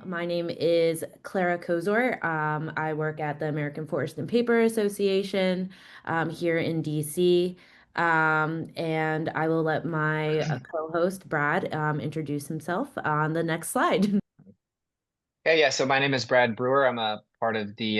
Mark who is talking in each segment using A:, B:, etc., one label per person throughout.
A: My name is Clara Cozort. I work at the American Forest and Paper Association here in DC. And I will let my co-host, Brad, introduce himself on the next slide.
B: Yeah. So my name is Brad Brewer. I'm a part of the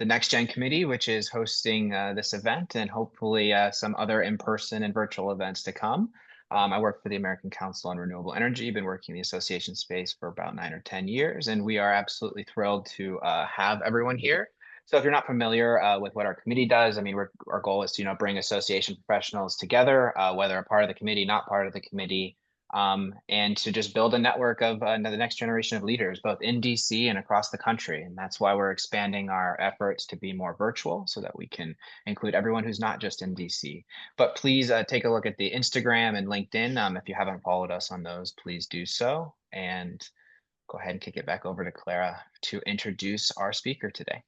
B: NextGen Committee, which is hosting this event and hopefully some other in-person and virtual events to come. I work for the American Council on Renewable Energy. Been working in the association space for about 9 or 10 years, and we are absolutely thrilled to have everyone here. So if you're not familiar with what our committee does, I mean, our goal is to bring association professionals together, whether a part of the committee, not part of the committee, and to just build a network of the next generation of leaders, both in DC and across the country. And that's why we're expanding our efforts to be more virtual so that we can include everyone who's not just in DC. But please take a look at the Instagram and LinkedIn. If you haven't followed us on those, please do so. And go ahead and kick it back over to Clara to introduce our speaker today.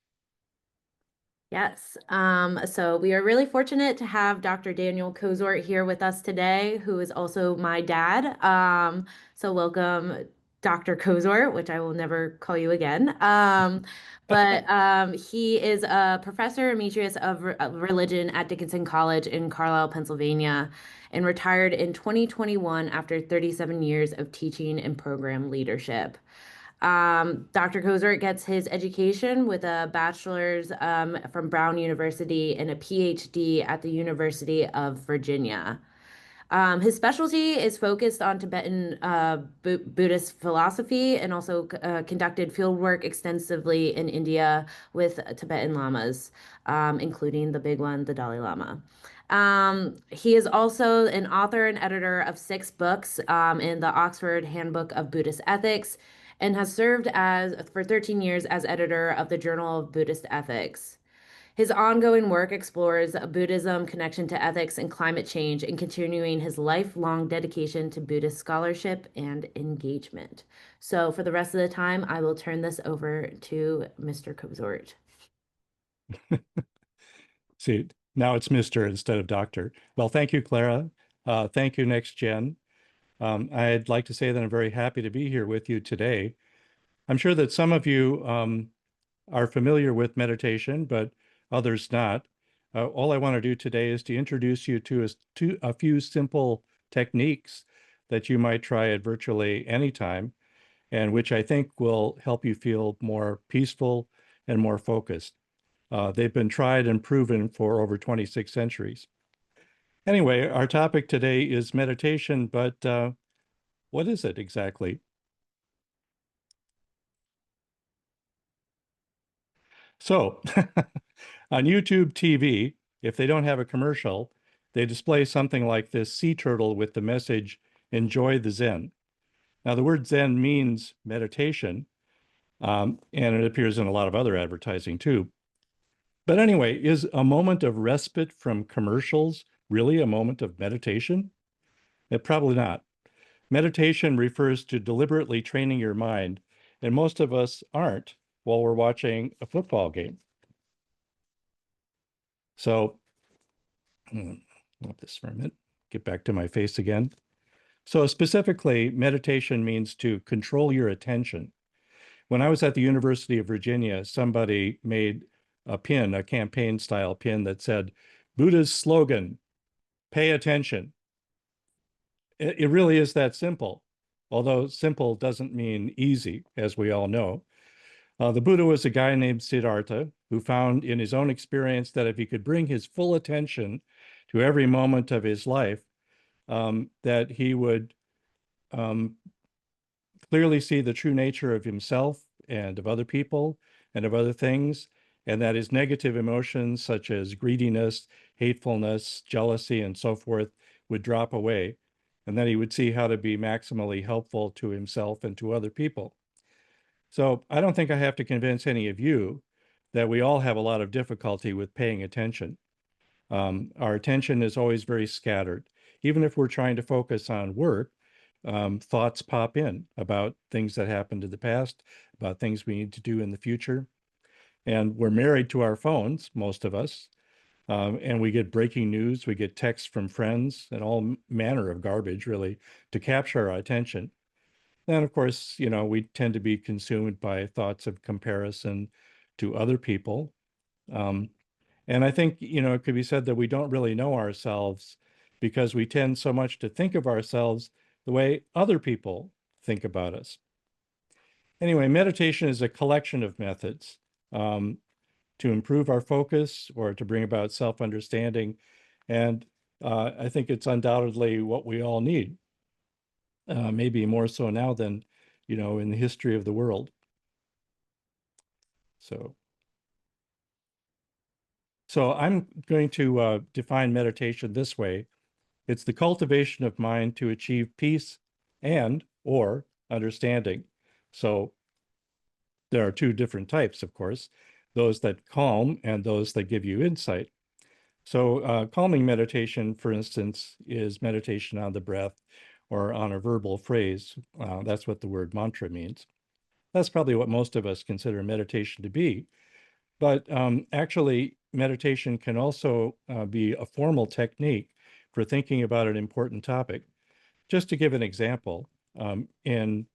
A: Yes. So we are really fortunate to have Dr. Daniel Cozort here with us today, who is also my dad. So welcome, Dr. Cozort, which I will never call you again. But he is a professor emeritus of religion at Dickinson College in Carlisle, Pennsylvania, and retired in 2021 after 37 years of teaching and program leadership. Dr. Cozart gets his education with a bachelor's from Brown University and a PhD at the University of Virginia. His specialty is focused on Tibetan Buddhist philosophy and also conducted fieldwork extensively in India with Tibetan lamas, including the big one, the Dalai Lama. He is also an author and editor of 6 books in the Oxford Handbook of Buddhist Ethics and has served for 13 years as editor of the Journal of Buddhist Ethics. His ongoing work explores Buddhism, connection to ethics and climate change, and continuing his lifelong dedication to Buddhist scholarship and engagement. So, for the rest of the time, I will turn this over to Mr. Cozort.
C: See, now it's Mr. instead of Doctor. Well, thank you, Clara. Thank you, NextGen. I'd like to say that I'm very happy to be here with you today. I'm sure that some of you are familiar with meditation, but others not. All I want to do today is to introduce you to a few simple techniques that you might try at virtually any time, and which I think will help you feel more peaceful and more focused. They've been tried and proven for over 26 centuries. Anyway, our topic today is meditation, but what is it exactly? So, on YouTube TV, if they don't have a commercial, they display something like this sea turtle with the message, "Enjoy the Zen." Now, the word Zen means meditation, and it appears in a lot of other advertising too. But anyway, is a moment of respite from commercials really a moment of meditation? Probably not. Meditation refers to deliberately training your mind, and most of us aren't while we're watching a football game. So, let this for a minute, get back to my face again. So specifically, meditation means to control your attention. When I was at the University of Virginia, somebody made a pin, a campaign style pin that said, Buddha's slogan, pay attention. It really is that simple, although simple doesn't mean easy, as we all know. The Buddha was a guy named Siddhartha who found in his own experience that if he could bring his full attention to every moment of his life, that he would clearly see the true nature of himself and of other people and of other things, and that his negative emotions such as greediness, hatefulness, jealousy, and so forth would drop away, and that he would see how to be maximally helpful to himself and to other people. So I don't think I have to convince any of you that we all have a lot of difficulty with paying attention. Our attention is always very scattered. Even if we're trying to focus on work, thoughts pop in about things that happened in the past, about things we need to do in the future. And we're married to our phones, most of us, and we get breaking news, we get texts from friends and all manner of garbage, really, to capture our attention. Then, of course, we tend to be consumed by thoughts of comparison to other people. Um, and I think, it could be said that we don't really know ourselves because we tend so much to think of ourselves the way other people think about us. Anyway, meditation is a collection of methods um, to improve our focus or to bring about self-understanding. And I think it's undoubtedly what we all need, maybe more so now than, in the history of the world. So I'm going to define meditation this way. It's the cultivation of mind to achieve peace and or understanding. So there are two different types, of course, those that calm and those that give you insight. So calming meditation, for instance, is meditation on the breath or on a verbal phrase. That's what the word mantra means. That's probably what most of us consider meditation to be. But actually, meditation can also be a formal technique for thinking about an important topic. Just to give an example, in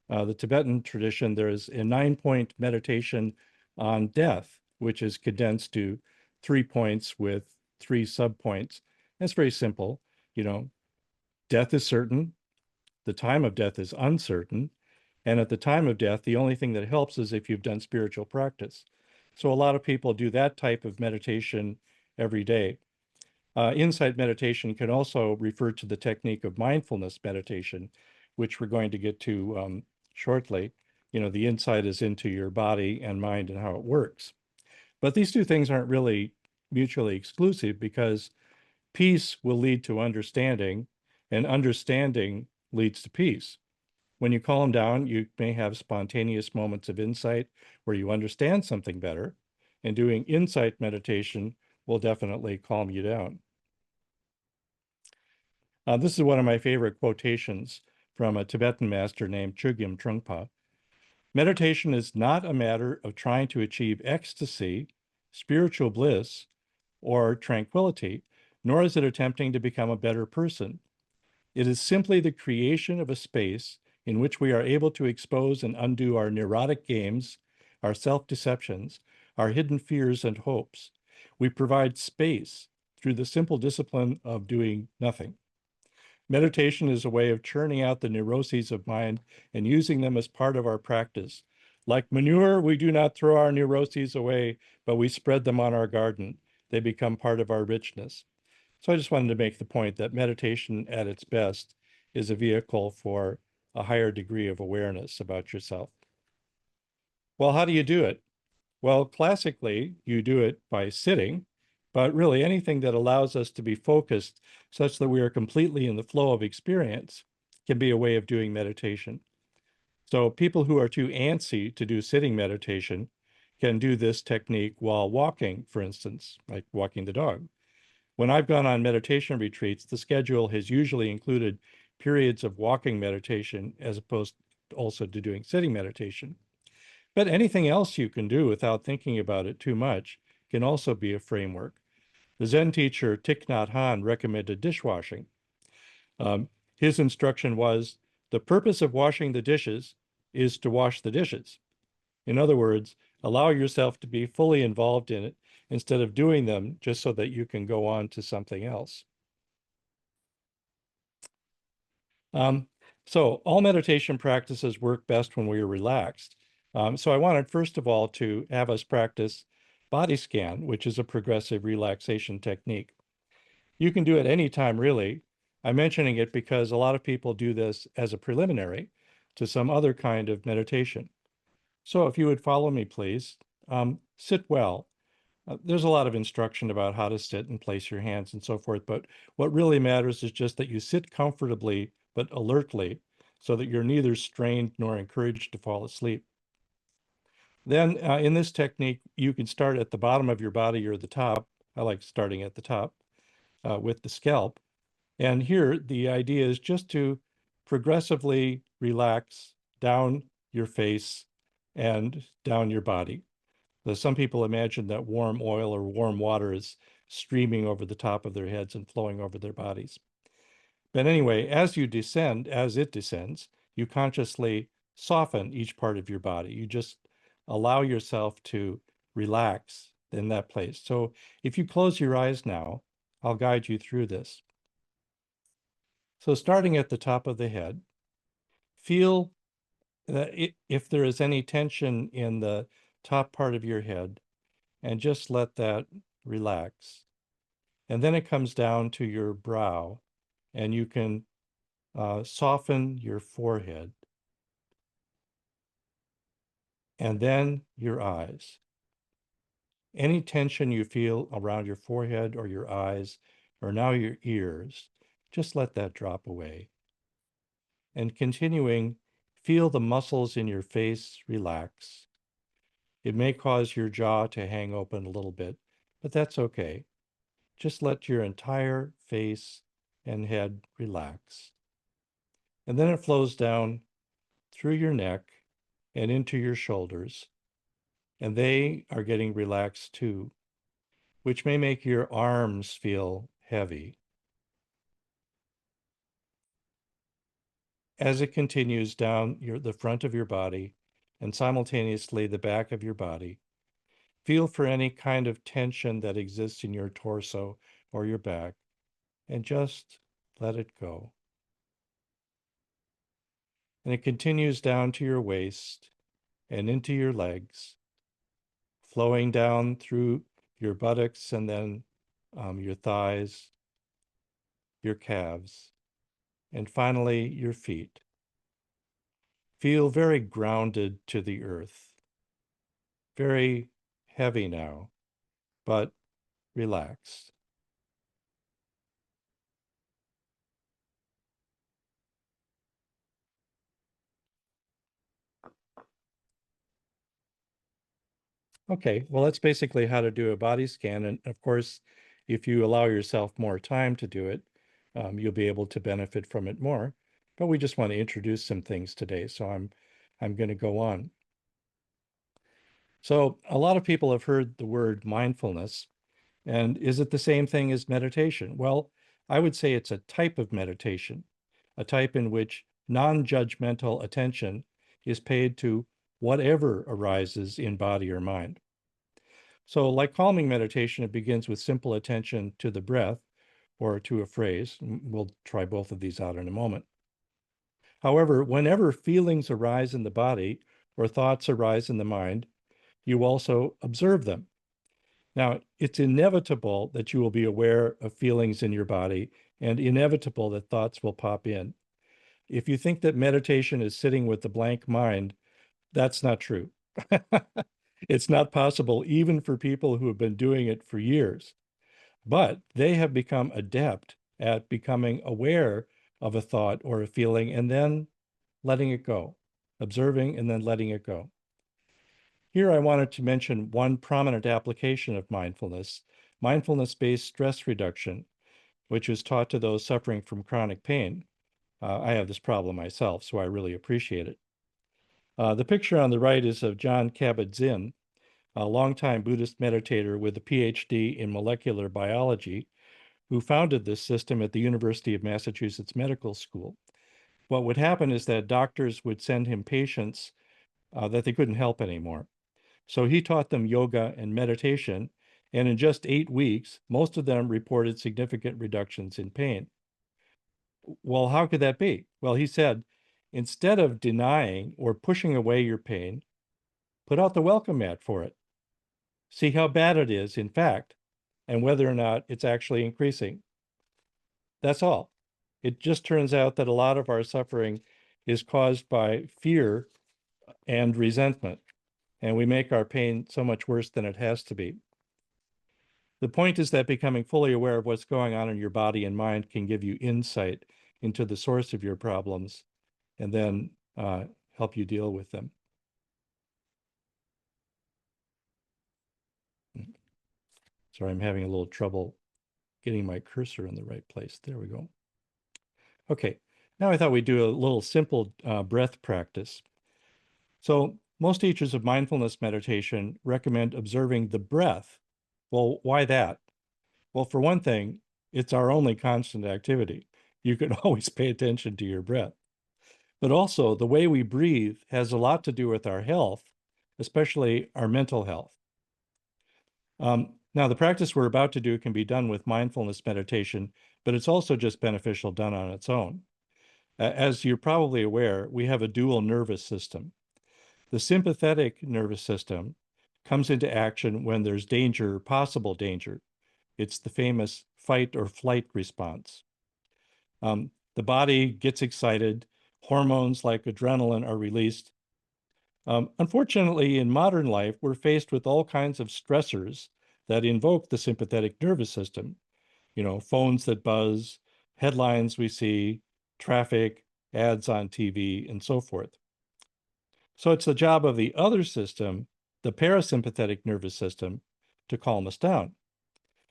C: the Tibetan tradition, there's a 9-point meditation on death, which is condensed to 3 points with 3 subpoints. It's very simple. Death is certain, the time of death is uncertain, and at the time of death, the only thing that helps is if you've done spiritual practice. So a lot of people do that type of meditation every day. Insight meditation can also refer to the technique of mindfulness meditation, which we're going to get to shortly. The insight is into your body and mind and how it works. But these two things aren't really mutually exclusive because peace will lead to understanding and understanding leads to peace. When you calm down, you may have spontaneous moments of insight where you understand something better, and doing insight meditation will definitely calm you down. This is one of my favorite quotations from a Tibetan master named Chogyam Trungpa. Meditation is not a matter of trying to achieve ecstasy, spiritual bliss, or tranquility, nor is it attempting to become a better person. It is simply the creation of a space in which we are able to expose and undo our neurotic games, our self-deceptions, our hidden fears and hopes. We provide space through the simple discipline of doing nothing. Meditation is a way of churning out the neuroses of mind and using them as part of our practice. Like manure, we do not throw our neuroses away, but we spread them on our garden. They become part of our richness. So I just wanted to make the point that meditation at its best is a vehicle for a higher degree of awareness about yourself. Well, how do you do it? Well, classically, you do it by sitting, but really anything that allows us to be focused such that we are completely in the flow of experience can be a way of doing meditation. So people who are too antsy to do sitting meditation can do this technique while walking, for instance, like walking the dog. When I've gone on meditation retreats, the schedule has usually included periods of walking meditation as opposed also to doing sitting meditation. But anything else you can do without thinking about it too much can also be a framework. The Zen teacher Thich Nhat Hanh recommended dishwashing. His instruction was, the purpose of washing the dishes is to wash the dishes. In other words, allow yourself to be fully involved in it instead of doing them just so that you can go on to something else. So all meditation practices work best when we are relaxed. So I wanted, first of all, to have us practice body scan, which is a progressive relaxation technique. You can do it anytime, really. I'm mentioning it because a lot of people do this as a preliminary to some other kind of meditation. So if you would follow me, please, sit well. There's a lot of instruction about how to sit and place your hands and so forth, but what really matters is just that you sit comfortably but alertly so that you're neither strained nor encouraged to fall asleep. Then in this technique, you can start at the bottom of your body or the top. I like starting at the top with the scalp. And here, the idea is just to progressively relax down your face and down your body. Some people imagine that warm oil or warm water is streaming over the top of their heads and flowing over their bodies. But anyway, as it descends, you consciously soften each part of your body. You just allow yourself to relax in that place. So if you close your eyes now, I'll guide you through this. So starting at the top of the head, feel that if there is any tension in the top part of your head, and just let that relax. And then it comes down to your brow, and you can soften your forehead, and then your eyes. Any tension you feel around your forehead or your eyes, or now your ears, just let that drop away. And continuing, feel the muscles in your face relax. It may cause your jaw to hang open a little bit, but that's okay. Just let your entire face and head relax. And then it flows down through your neck and into your shoulders. And they are getting relaxed too, which may make your arms feel heavy. As it continues down the front of your body and simultaneously the back of your body, feel for any kind of tension that exists in your torso or your back, and just let it go. And it continues down to your waist and into your legs, flowing down through your buttocks and then your thighs, your calves, and finally your feet. Feel very grounded to the earth, very heavy now, but relaxed. Okay, well, that's basically how to do a body scan. And of course, if you allow yourself more time to do it, you'll be able to benefit from it more. But we just want to introduce some things today, so I'm going to go on. So a lot of people have heard the word mindfulness, and is it the same thing as meditation? Well, I would say it's a type of meditation, a type in which non-judgmental attention is paid to whatever arises in body or mind. So like calming meditation, it begins with simple attention to the breath or to a phrase. We'll try both of these out in a moment. However, whenever feelings arise in the body or thoughts arise in the mind, you also observe them. Now, it's inevitable that you will be aware of feelings in your body and inevitable that thoughts will pop in. If you think that meditation is sitting with the blank mind, that's not true. It's not possible even for people who have been doing it for years, but they have become adept at becoming aware of a thought or a feeling and then letting it go, observing and then letting it go. Here I wanted to mention one prominent application of mindfulness, mindfulness-based stress reduction, which is taught to those suffering from chronic pain. I have this problem myself, so I really appreciate it. The picture on the right is of John Kabat-Zinn, a longtime Buddhist meditator with a PhD in molecular biology, who founded this system at the University of Massachusetts Medical School. What would happen is that doctors would send him patients that they couldn't help anymore. So he taught them yoga and meditation, and in just 8 weeks, most of them reported significant reductions in pain. Well, how could that be? Well, he said, instead of denying or pushing away your pain, put out the welcome mat for it. See how bad it is, in fact, and whether or not it's actually increasing. That's all. It just turns out that a lot of our suffering is caused by fear and resentment, and we make our pain so much worse than it has to be. The point is that becoming fully aware of what's going on in your body and mind can give you insight into the source of your problems and then help you deal with them. Sorry, I'm having a little trouble getting my cursor in the right place. There we go. Okay, now I thought we'd do a little simple breath practice. So most teachers of mindfulness meditation recommend observing the breath. Well, why that? Well, for one thing, it's our only constant activity. You can always pay attention to your breath. But also, the way we breathe has a lot to do with our health, especially our mental health. Now, the practice we're about to do can be done with mindfulness meditation, but it's also just beneficial done on its own. As you're probably aware, we have a dual nervous system. The sympathetic nervous system comes into action when there's danger, possible danger. It's the famous fight or flight response. The body gets excited, hormones like adrenaline are released. Unfortunately, in modern life, we're faced with all kinds of stressors that invoke the sympathetic nervous system. You know, phones that buzz, headlines we see, traffic, ads on TV, and so forth. So it's the job of the other system, the parasympathetic nervous system, to calm us down.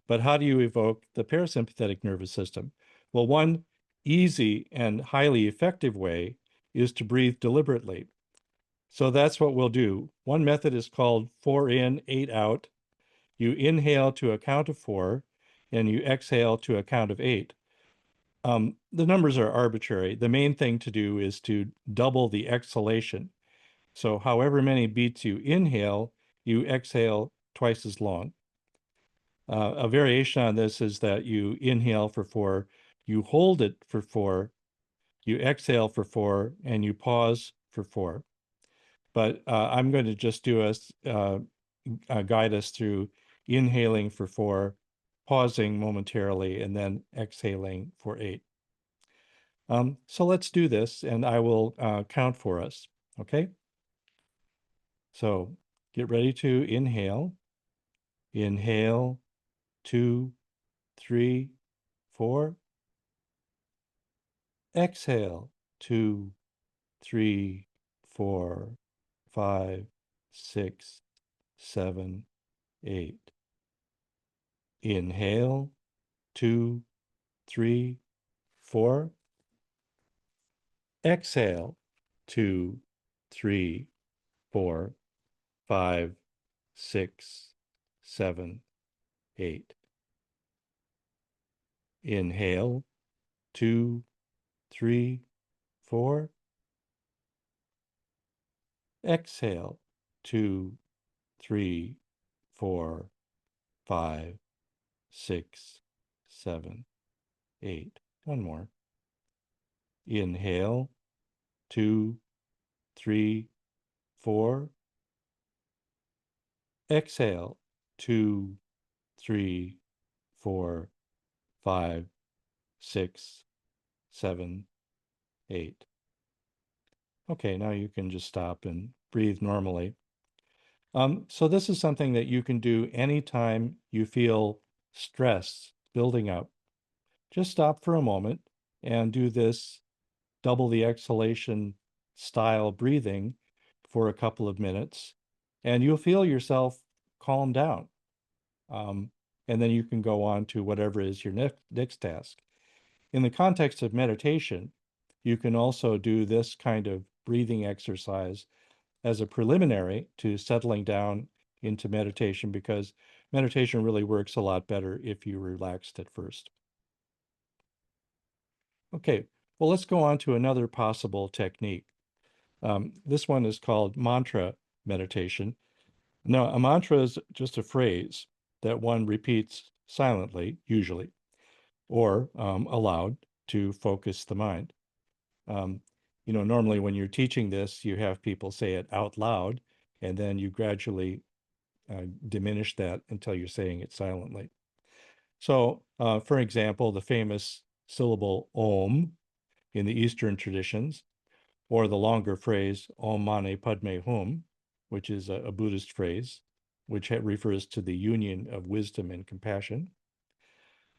C: But how do you evoke the parasympathetic nervous system? Well, one easy and highly effective way is to breathe deliberately. So that's what we'll do. One method is called 4 in, 8 out. You inhale to a count of 4, and you exhale to a count of 8. The numbers are arbitrary. The main thing to do is to double the exhalation. So however many beats you inhale, you exhale twice as long. A variation on this is that you inhale for 4, you hold it for 4, you exhale for 4, and you pause for 4. But I'm going to just do guide us through inhaling for 4, pausing momentarily, and then exhaling for 8. So let's do this, and I will count for us, okay? So get ready to inhale. Inhale, 2, 3, 4. Exhale, 2, 3, 4, 5, 6, 7, 8. Inhale, 2, 3, 4. Exhale, 2, 3, 4, 5, 6, 7, 8. Inhale, 2, 3, 4. Exhale, 2, 3, 4, 5, 6, 7, 8. One more. Inhale, 2, 3, 4. Exhale, 2, 3, 4, 5, 6, 7, 8. Okay, now you can just stop and breathe normally. So this is something that you can do anytime you feel stress building up. Just stop for a moment and do this double the exhalation style breathing for a couple of minutes, and you'll feel yourself calm down. And then you can go on to whatever is your next task. In the context of meditation, you can also do this kind of breathing exercise as a preliminary to settling down into meditation, because meditation really works a lot better if you relaxed at first. Okay, well, let's go on to another possible technique. This one is called mantra meditation. Now, a mantra is just a phrase that one repeats silently, usually, or aloud to focus the mind. Normally when you're teaching this, you have people say it out loud, and then you gradually diminish that until you're saying it silently. So, for example, the famous syllable Om in the Eastern traditions, or the longer phrase Om Mani Padme Hum, which is a Buddhist phrase, which refers to the union of wisdom and compassion,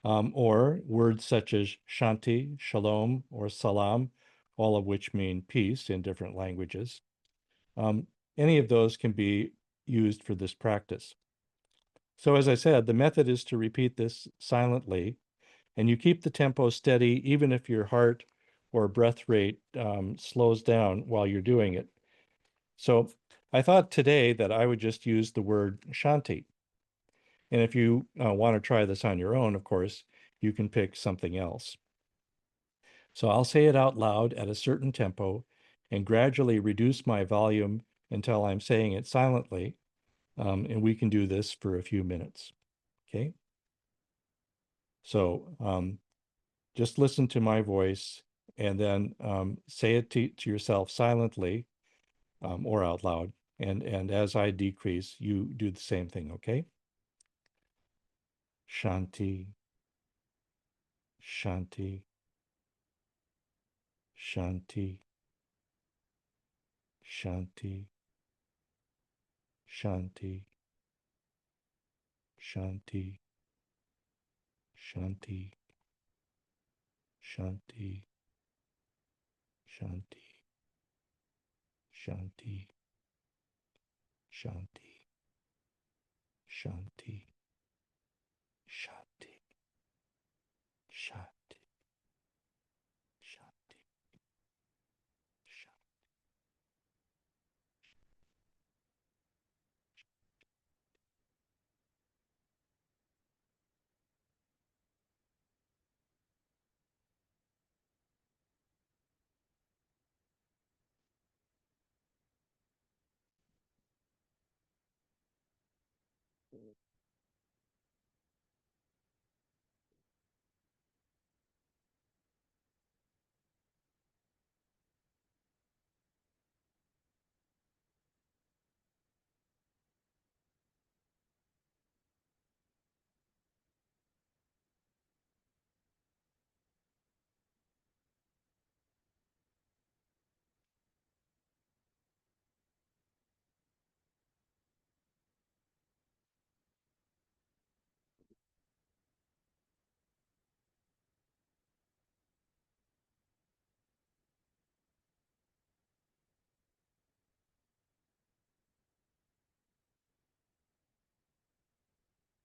C: or words such as Shanti, Shalom, or Salam, all of which mean peace in different languages. Any of those can be used for this practice. So as I said, the method is to repeat this silently, and you keep the tempo steady even if your heart or breath rate slows down while you're doing it. So I thought today that I would just use the word Shanti. And if you want to try this on your own, of course, you can pick something else. So I'll say it out loud at a certain tempo, and gradually reduce my volume until I'm saying it silently. And we can do this for a few minutes. Okay. So just listen to my voice and then say it to yourself silently or out loud. And as I decrease, you do the same thing, okay? Shanti, Shanti, Shanti, Shanti, Shanti, Shanti, Shanti, Shanti, Shanti, Shanti, Shanti, Shanti, Shanti, Shanti, Shanti, Shanti.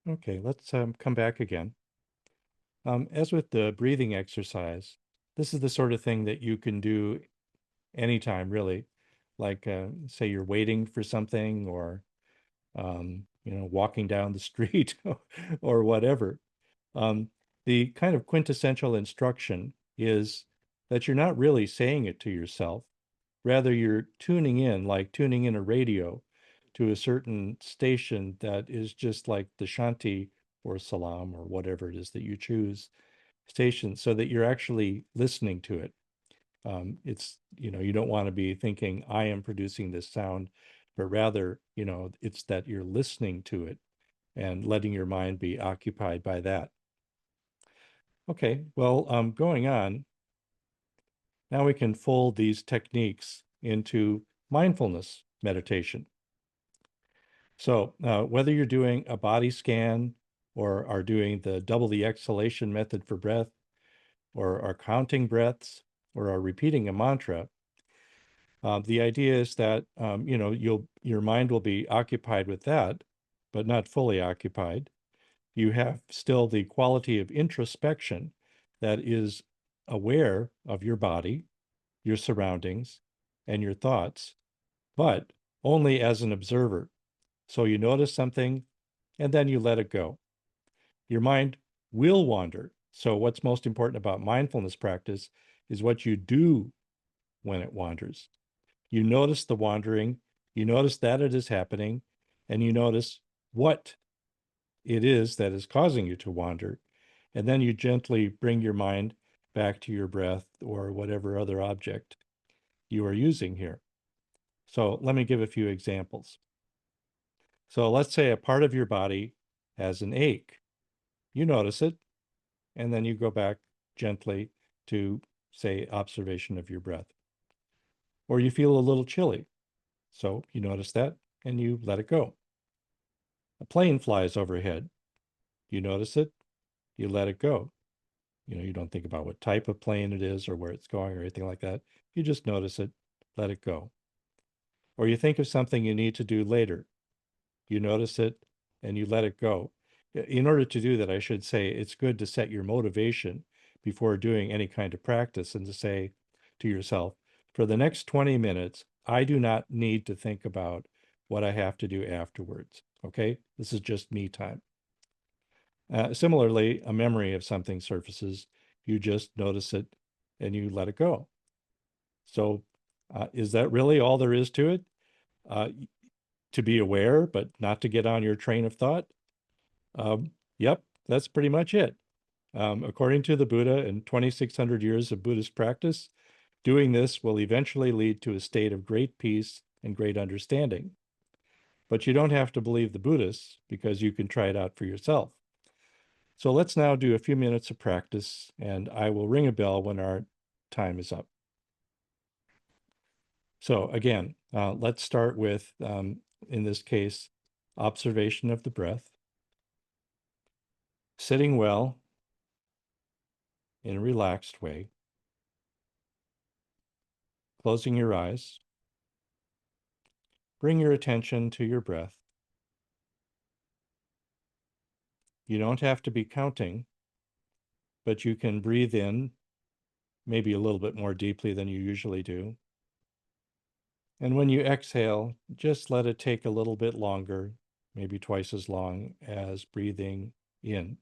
C: Okay, let's come back again. As with the breathing exercise, this is the sort of thing that you can do anytime, really. Like, say you're waiting for something or, walking down the street or whatever. Um, the kind of quintessential instruction is that you're not really saying it to yourself. Rather, you're tuning in, like tuning in a radio to a certain station that is just like the Shanti or Salam or whatever it is that you choose station, so that you're actually listening to it. It's, you don't want to be thinking, I am producing this sound, but rather, it's that you're listening to it and letting your mind be occupied by that. Okay, well, going on, now we can fold these techniques into mindfulness meditation. So whether you're doing a body scan or are doing the double the exhalation method for breath, or are counting breaths, or are repeating a mantra, the idea is that your mind will be occupied with that, but not fully occupied. You have still the quality of introspection that is aware of your body, your surroundings, and your thoughts, but only as an observer. So you notice something and then you let it go. Your mind will wander. So what's most important about mindfulness practice is what you do when it wanders. You notice the wandering, you notice that it is happening, and you notice what it is that is causing you to wander. And then you gently bring your mind back to your breath or whatever other object you are using here. So let me give a few examples. So let's say a part of your body has an ache. You notice it, and then you go back gently to, say, observation of your breath. Or you feel a little chilly. So you notice that and you let it go. A plane flies overhead. You notice it, you let it go. You don't think about what type of plane it is or where it's going or anything like that. You just notice it, let it go. Or you think of something you need to do later. You notice it and you let it go. In order to do that, I should say it's good to set your motivation before doing any kind of practice and to say to yourself, for the next 20 minutes, I do not need to think about what I have to do afterwards. Okay, this is just me time. Similarly, a memory of something surfaces, you just notice it and you let it go. So Is that really all there is to it? To be aware, but not to get on your train of thought? Yep, that's pretty much it. According to the Buddha and 2,600 years of Buddhist practice, doing this will eventually lead to a state of great peace and great understanding. But you don't have to believe the Buddhists because you can try it out for yourself. So let's now do a few minutes of practice, and I will ring a bell when our time is up. So again, let's start with, in this case, observation of the breath, sitting well in a relaxed way, closing your eyes. Bring your attention to your breath. You don't have to be counting, but you can breathe in maybe a little bit more deeply than you usually do. And when you exhale, just let it take a little bit longer, maybe twice as long as breathing in.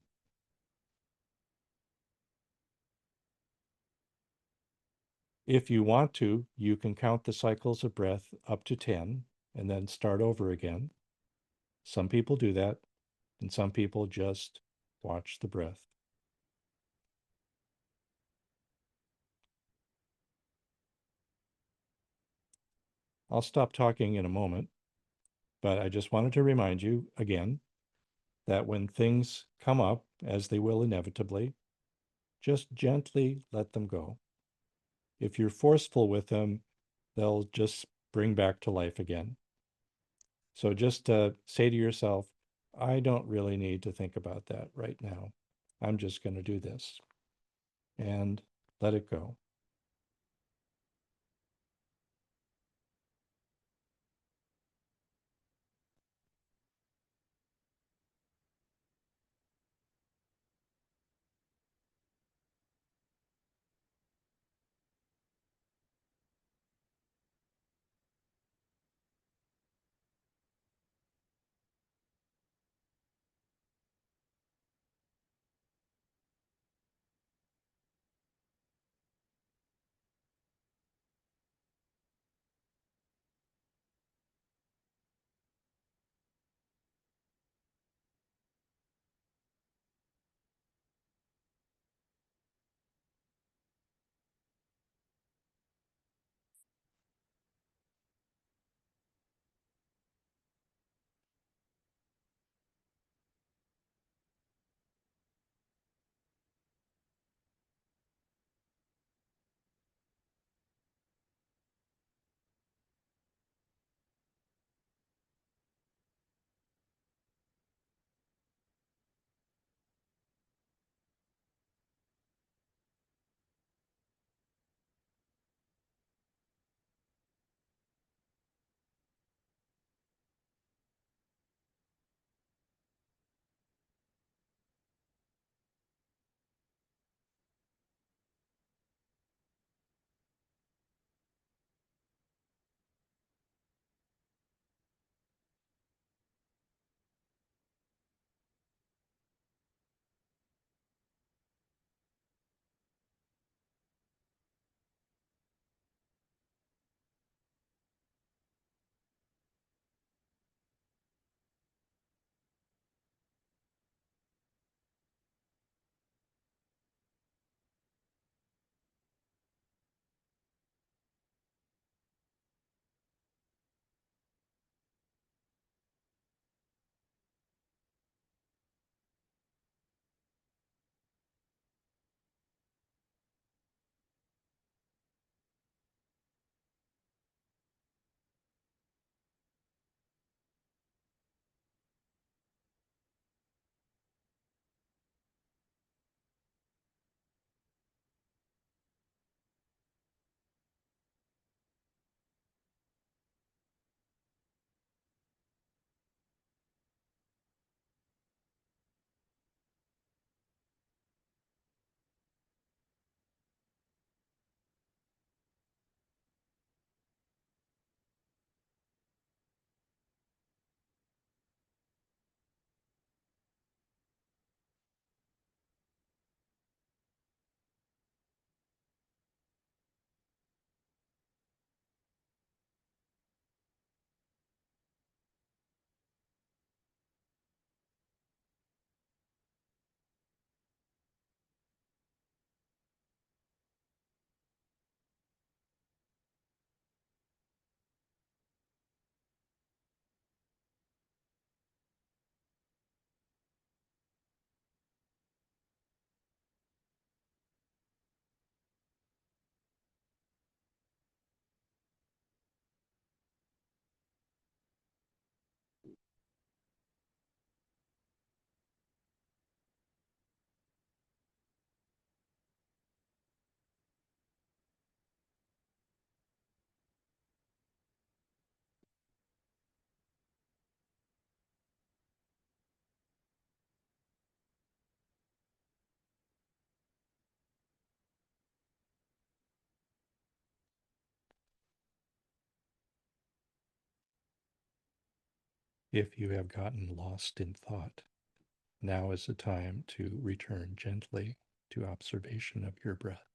C: If you want to, you can count the cycles of breath up to 10 and then start over again. Some people do that, and some people just watch the breath. I'll stop talking in a moment, but I just wanted to remind you again that when things come up, as they will inevitably, just gently let them go. If you're forceful with them, they'll just spring back to life again. So just say to yourself, I don't really need to think about that right now. I'm just going to do this and let it go. If you have gotten lost in thought, now is the time to return gently to observation of your breath.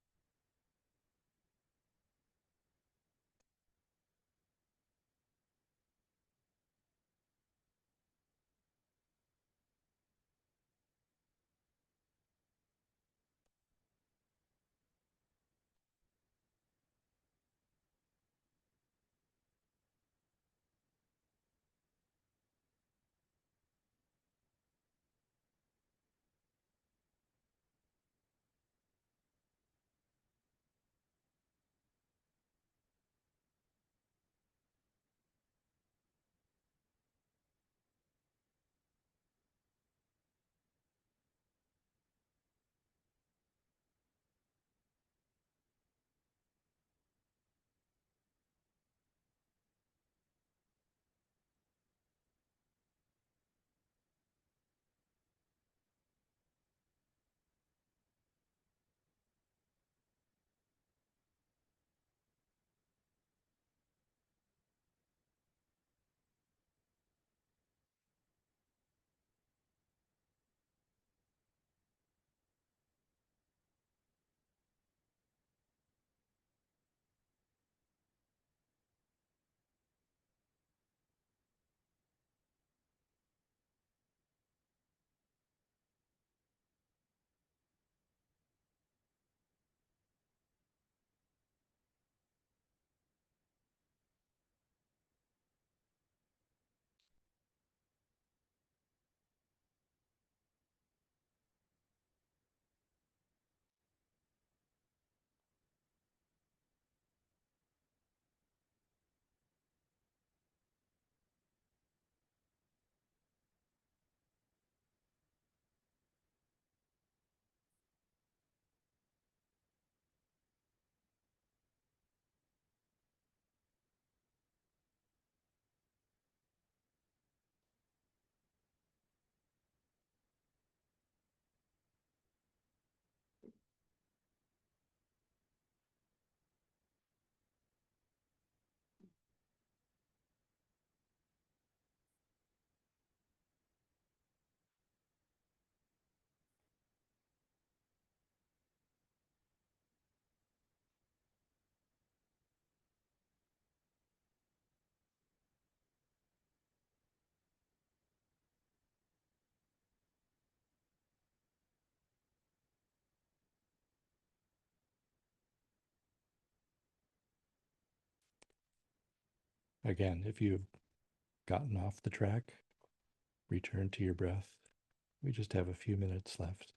C: Again, if you've gotten off the track, return to your breath. We just have a few minutes left.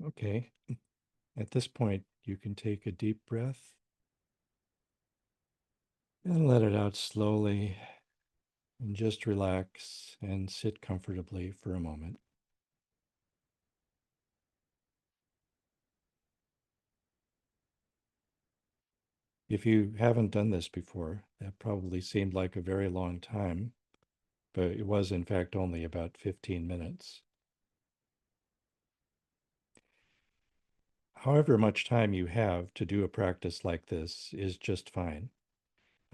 C: Okay. At this point, you can take a deep breath and let it out slowly and just relax and sit comfortably for a moment. If you haven't done this before, that probably seemed like a very long time, but it was in fact only about 15 minutes. However much time you have to do a practice like this is just fine.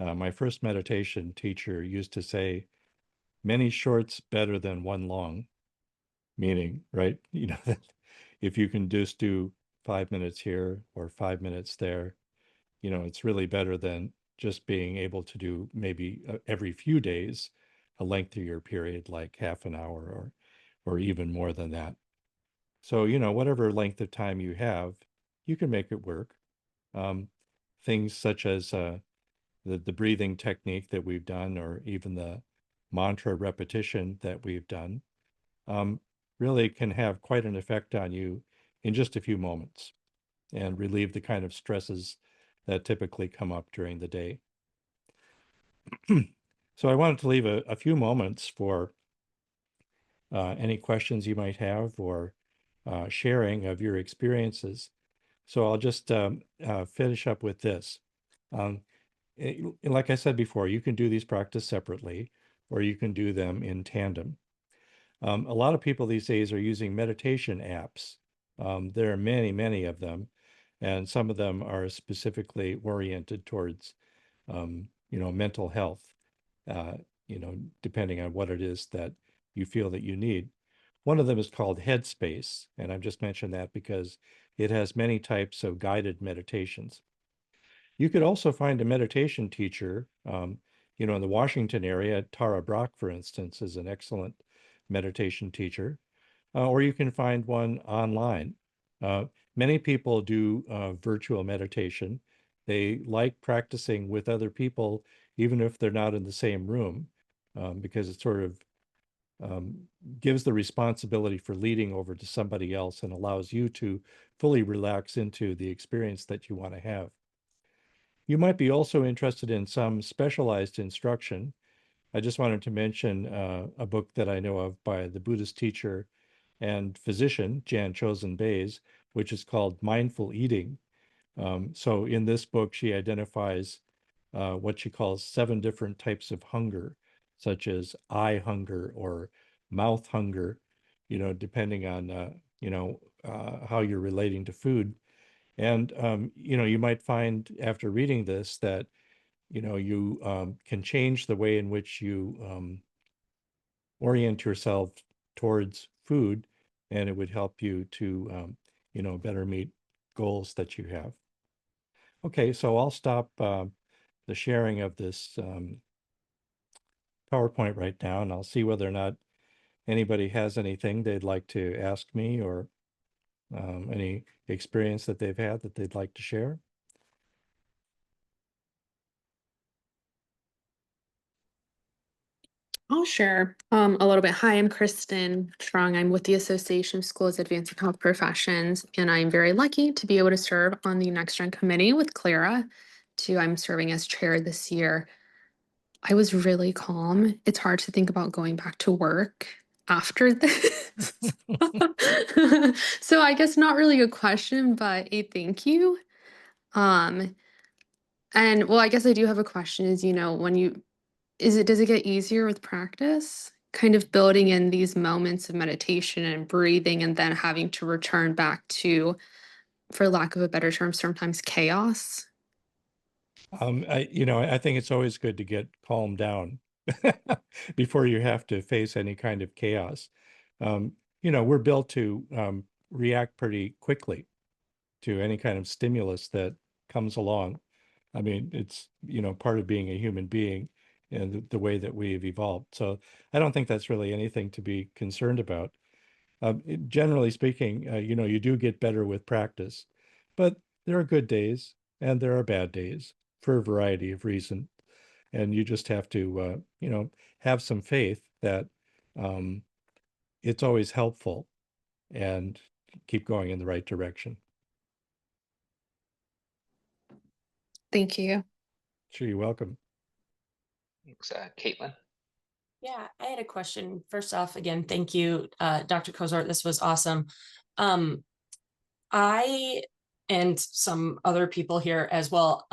C: My first meditation teacher used to say, many shorts better than one long, meaning, right? That if you can just do 5 minutes here or 5 minutes there, it's really better than just being able to do maybe every few days a lengthier period, like half an hour or even more than that. So, whatever length of time you have, you can make it work. Um, Things such as the breathing technique that we've done, or even the mantra repetition that we've done, um, really can have quite an effect on you in just a few moments and relieve the kind of stresses that typically come up during the day. So I wanted to leave a few moments for any questions you might have or sharing of your experiences. So I'll just finish up with this. Um, like I said before, you can do these practices separately, or you can do them in tandem. A lot of people these days are using meditation apps. There are many, many of them, and some of them are specifically oriented towards, mental health, uh, depending on what it is that you feel that you need. One of them is called Headspace, and I've just mentioned that because it has many types of guided meditations. You could also find a meditation teacher, in the Washington area. Tara Brach, for instance, is an excellent meditation teacher, or you can find one online. Uh, Many people do virtual meditation. They like practicing with other people, even if they're not in the same room, because it sort of um, gives the responsibility for leading over to somebody else and allows you to fully relax into the experience that you want to have. You might be also interested in some specialized instruction. I just wanted to mention a book that I know of by the Buddhist teacher and physician, Jan Chozen Bays, which is called Mindful Eating. So in this book, she identifies what she calls 7 different types of hunger, such as eye hunger or mouth hunger, depending on, how you're relating to food. And, you might find after reading this that, you can change the way in which you orient yourself towards food, and it would help you to, better meet goals that you have. Okay, so I'll stop the sharing of this PowerPoint right now, and I'll see whether or not anybody has anything they'd like to ask me, or any experience that they've had that they'd like to share.
D: I'll share a little bit. Hi, I'm Kristen Strong. I'm with the Association of Schools Advancing Health Professions, and I'm very lucky to be able to serve on the NextGen Committee with Clara. I'm serving as chair this year. I was really calm. It's hard to think about going back to work after this. So I guess not really a question, but a thank you. Um, and well, I guess I do have a question is, when you does it get easier with practice? Kind of building in these moments of meditation and breathing and then having to return back to, for lack of a better term, sometimes chaos.
C: I think it's always good to get calmed down before you have to face any kind of chaos. We're built to react pretty quickly to any kind of stimulus that comes along. I mean, it's, part of being a human being and the way that we've evolved. So I don't think that's really anything to be concerned about. Generally speaking, you do get better with practice, but there are good days and there are bad days for a variety of reasons. And you just have to, have some faith that it's always helpful. And, keep going in the right direction.
D: Thank you.
C: Sure, you're welcome.
B: Thanks, Caitlin.
E: Yeah, I had a question. First off, again, thank you, Dr. Cozart. This was awesome. I and some other people here as well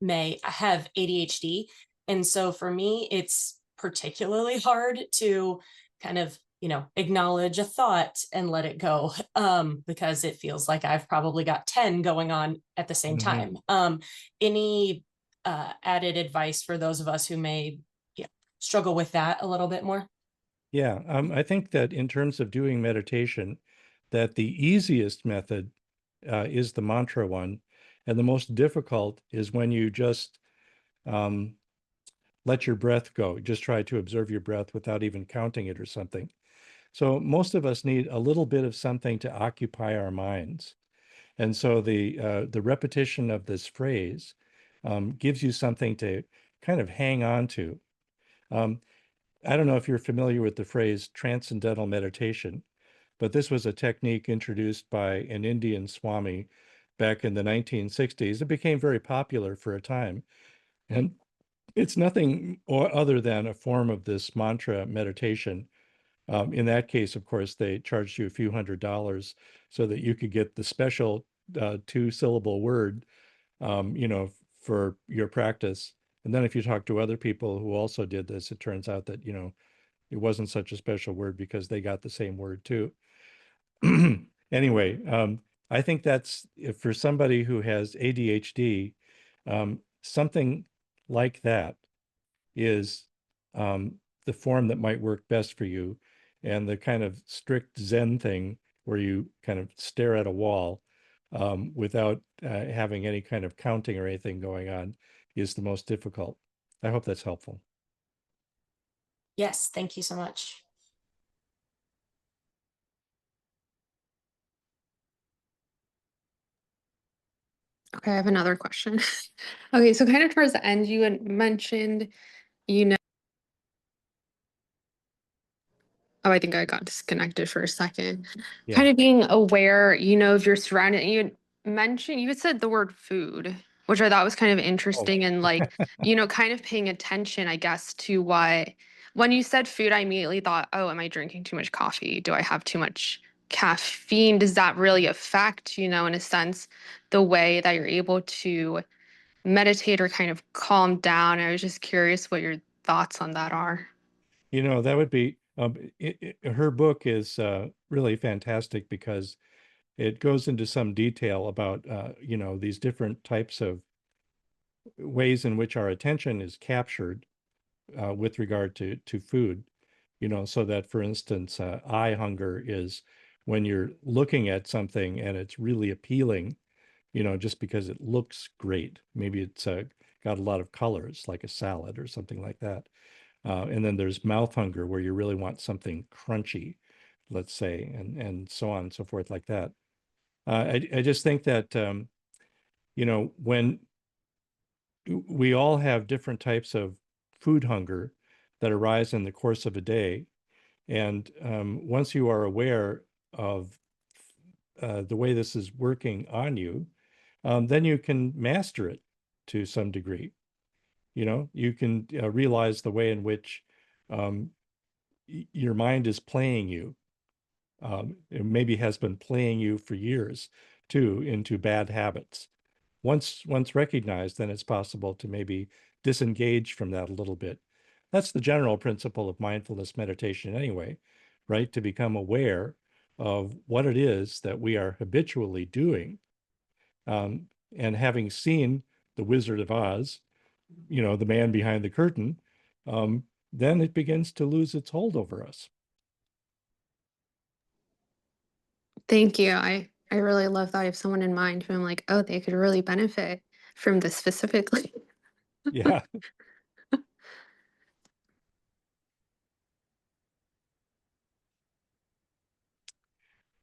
E: may have ADHD. And so for me, it's particularly hard to kind of, acknowledge a thought and let it go because it feels like I've probably got 10 going on at the same time. Any added advice for those of us who may struggle with that a little bit more?
C: Yeah, I think that in terms of doing meditation, that the easiest method is the mantra one, and the most difficult is when you just let your breath go. Just try to observe your breath without even counting it or something. So most of us need a little bit of something to occupy our minds. And so the repetition of this phrase gives you something to kind of hang on to. I don't know if you're familiar with the phrase transcendental meditation, but this was a technique introduced by an Indian Swami back in the 1960s. It became very popular for a time. And it's nothing other than a form of this mantra meditation. In that case, of course, they charged you a few $100s so that you could get the special 2-syllable word, for your practice. And then if you talk to other people who also did this, it turns out that, it wasn't such a special word because they got the same word too. Anyway, I think that's for somebody who has ADHD, something like that is the form that might work best for you. And the kind of strict Zen thing where you kind of stare at a wall without having any kind of counting or anything going on is the most difficult. I hope that's helpful.
E: Yes, thank you so much.
D: Okay, I have another question. Okay, so kind of towards the end, you had mentioned, oh, I think I got disconnected for a second.
C: Yeah.
D: Kind of being aware, of your surrounding. You had said the word food, which I thought was kind of interesting and like, kind of paying attention, I guess, to when you said food, I immediately thought, oh, am I drinking too much coffee? Do I have too much caffeine? Does that really affect, in a sense, the way that you're able to meditate or kind of calm down? I was just curious what your thoughts on that are.
C: That would be her book is really fantastic because it goes into some detail about these different types of ways in which our attention is captured with regard to food. So that, for instance, eye hunger is when you're looking at something and it's really appealing, just because it looks great. Maybe it's got a lot of colors, like a salad or something like that. And then there's mouth hunger, where you really want something crunchy, let's say, and so on and so forth, like that. I just think that when we all have different types of food hunger that arise in the course of a day, and once you are aware of the way this is working on you, then you can master it to some degree. You can realize the way in which your mind is playing you. It maybe has been playing you for years too into bad habits. Once recognized, then it's possible to maybe disengage from that a little bit. That's the general principle of mindfulness meditation anyway, right? To become aware of what it is that we are habitually doing. And having seen The Wizard of Oz, the man behind the curtain, then it begins to lose its hold over us.
D: Thank you. I really love that I have someone in mind who I'm like, oh, they could really benefit from this specifically.
C: Yeah.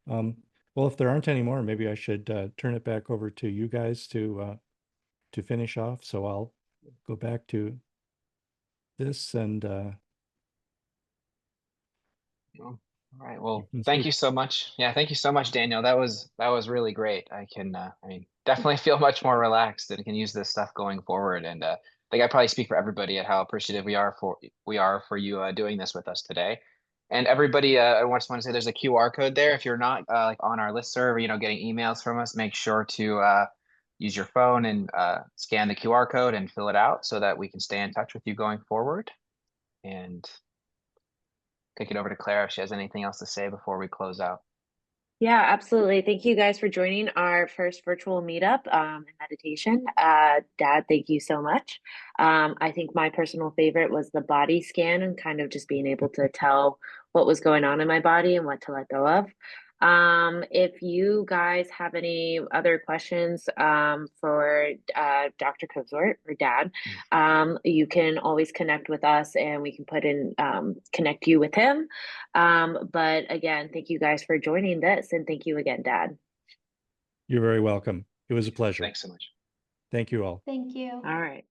C: Well, if there aren't any more, maybe I should turn it back over to you guys to finish off. So I'll go back to this and
B: Well, All right. Well,
C: can
B: thank
C: speak.
B: you so much. Yeah, thank you so much, Daniel. That was really great. I mean, definitely feel much more relaxed and can use this stuff going forward. And I think I probably speak for everybody at how appreciative we are for you doing this with us today. And everybody, I just want to say there's a QR code there. If you're not like on our listserv or getting emails from us, make sure to use your phone and scan the QR code and fill it out so that we can stay in touch with you going forward. And kick it over to Claire if she has anything else to say before we close out.
A: Yeah, absolutely. Thank you guys for joining our first virtual meetup and meditation. Dad, thank you so much. I think my personal favorite was the body scan and kind of just being able to tell what was going on in my body and what to let go of. If you guys have any other questions for Dr. Cozort or Dad, you can always connect with us and we can connect you with him. But again, thank you guys for joining this, and thank you again, Dad.
C: You're very welcome. It was a pleasure.
B: Thanks so much.
C: Thank you all.
F: Thank you.
A: All right.